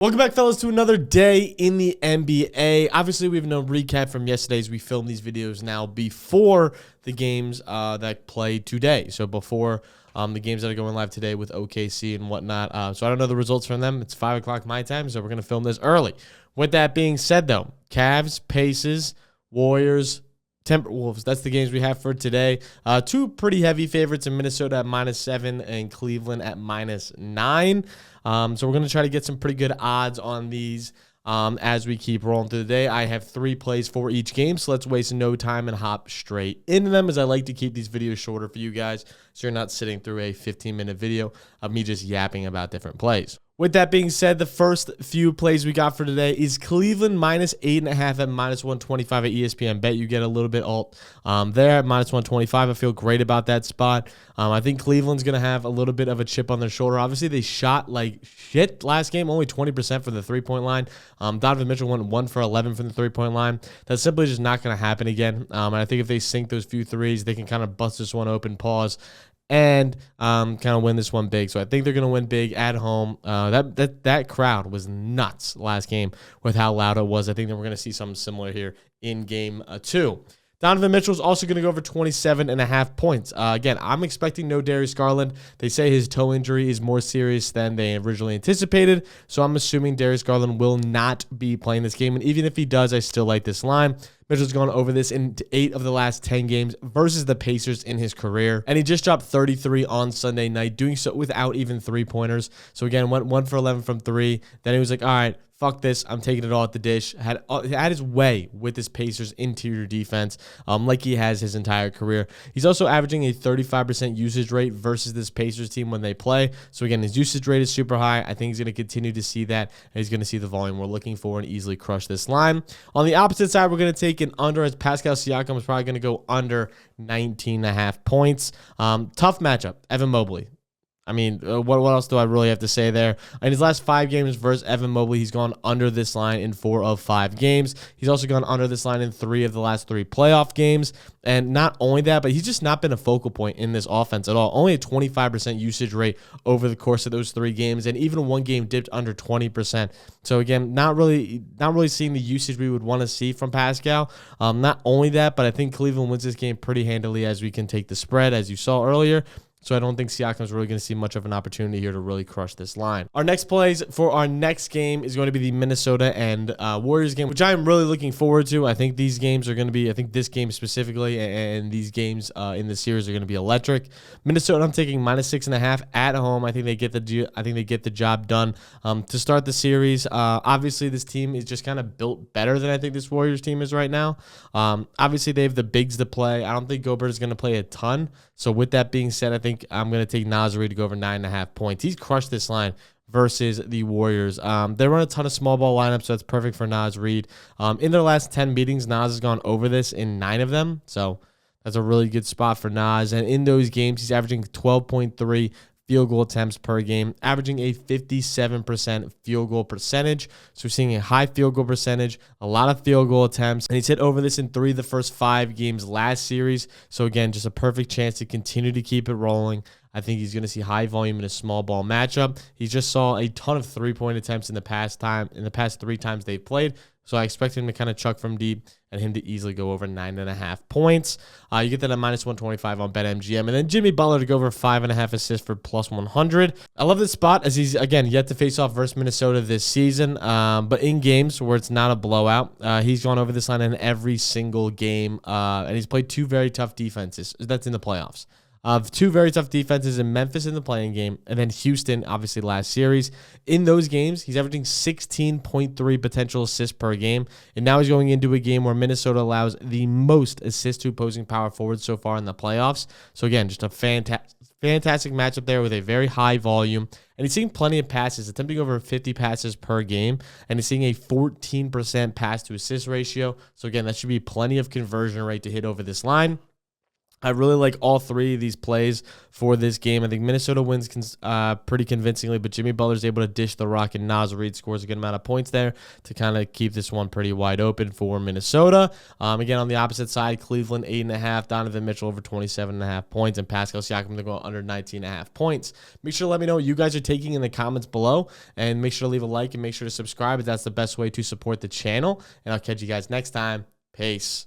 Welcome back, fellas, to another day in the NBA. Obviously, we have no recap from yesterday's. We filmed these videos now before the games that play today. So before the games that are going live today with OKC and whatnot. So I don't know the results from them. It's 5 o'clock my time, so we're going to film this early. With that being said, though, Cavs, Pacers, Warriors, Timberwolves, that's the games we have for today. Two pretty heavy favorites in Minnesota at -7 and Cleveland at -9. So we're going to try to get some pretty good odds on these as we keep rolling through the day. I have 3 plays for each game, so let's waste no time and hop straight into them, as I like to keep these videos shorter for you guys so you're not sitting through a 15-minute video of me just yapping about different plays. With that being said, the first few plays we got for today is Cleveland -8.5 at -125 at ESPN Bet. You get a little bit alt there at -125. I feel great about that spot. I think Cleveland's going to have a little bit of a chip on their shoulder. Obviously, they shot like shit last game, only 20% from the three-point line. Donovan Mitchell went 1 for 11 from the three-point line. That's simply just not going to happen again. And I think if they sink those few threes, they can kind of bust this one open, pause, and kind of win this one big. So I think they're going to win big at home. That crowd was nuts last game with how loud it was. I think that we're going to see something similar here in game 2. Donovan Mitchell is also going to go over 27.5 points. Again, I'm expecting no Darius Garland. They say his toe injury is more serious than they originally anticipated, so I'm assuming Darius Garland will not be playing this game. And even if he does, I still like this line. Mitchell's gone over this in 8 of the last 10 games versus the Pacers in his career. And he just dropped 33 on Sunday night, doing so without even 3-pointers. So again, went 1 for 11 from 3. Then he was like, all right, fuck this, I'm taking it all at the dish. Had his way with this Pacers interior defense, like he has his entire career. He's also averaging a 35% usage rate versus this Pacers team when they play. So again, his usage rate is super high. I think he's going to continue to see that, and he's going to see the volume we're looking for and easily crush this line. On the opposite side, we're going to take an under, as Pascal Siakam is probably going to go under 19.5 points. Tough matchup, Evan Mobley. I mean, what else do I really have to say there? In his last 5 games versus Evan Mobley, he's gone under this line in 4 of 5 games. He's also gone under this line in 3 of the last 3 playoff games. And not only that, but he's just not been a focal point in this offense at all. Only a 25% usage rate over the course of those 3 games, and even one game dipped under 20%. So again, not really seeing the usage we would want to see from Pascal. Not only that, but I think Cleveland wins this game pretty handily, as we can take the spread, as you saw earlier. So I don't think Siakam's really going to see much of an opportunity here to really crush this line. Our next plays for our next game is going to be the Minnesota and Warriors game, which I am really looking forward to. I think these games are going to be, I think this game specifically and these games in the series are going to be electric. Minnesota, I'm taking -6.5 at home. I think they get the job done to start the series. Obviously, this team is just kind of built better than I think this Warriors team is right now. Obviously, they have the bigs to play. I don't think Gobert is going to play a ton. So with that being said, I think I'm going to take Naz Reid to go over 9.5 points. He's crushed this line versus the Warriors. They run a ton of small ball lineups, so that's perfect for Naz Reid. In their last 10 meetings, Naz has gone over this in 9 of them. So that's a really good spot for Naz. And in those games, he's averaging 12.3 field goal attempts per game, averaging a 57% field goal percentage. So we're seeing a high field goal percentage, a lot of field goal attempts, and he's hit over this in 3 of the first 5 games last series. So again, just a perfect chance to continue to keep it rolling. I think he's going to see high volume in a small ball matchup. He just saw a ton of 3-point attempts in the past 3 times they've played. So I expect him to kind of chuck from deep and him to easily go over 9.5 points. You get that at -125 on BetMGM. And then Jimmy Butler to go over 5.5 assists for +100. I love this spot, as he's, again, yet to face off versus Minnesota this season. But in games where it's not a blowout, he's gone over this line in every single game. And he's played 2 very tough defenses. That's in the playoffs. 2 very tough defenses in Memphis in the playing game, and then Houston, obviously, last series. In those games, he's averaging 16.3 potential assists per game, and now he's going into a game where Minnesota allows the most assists to opposing power forwards so far in the playoffs. So again, just a fantastic matchup there with a very high volume, and he's seeing plenty of passes, attempting over 50 passes per game, and he's seeing a 14% pass to assist ratio. So again, that should be plenty of conversion rate to hit over this line. I really like all three of these plays for this game. I think Minnesota wins pretty convincingly, but Jimmy Butler's able to dish the rock, and Naz Reid scores a good amount of points there to kind of keep this one pretty wide open for Minnesota. Again, on the opposite side, Cleveland 8.5, Donovan Mitchell over 27.5 points, and Pascal Siakam to go under 19.5 points. Make sure to let me know what you guys are taking in the comments below, and make sure to leave a like and make sure to subscribe, as that's the best way to support the channel. And I'll catch you guys next time. Peace.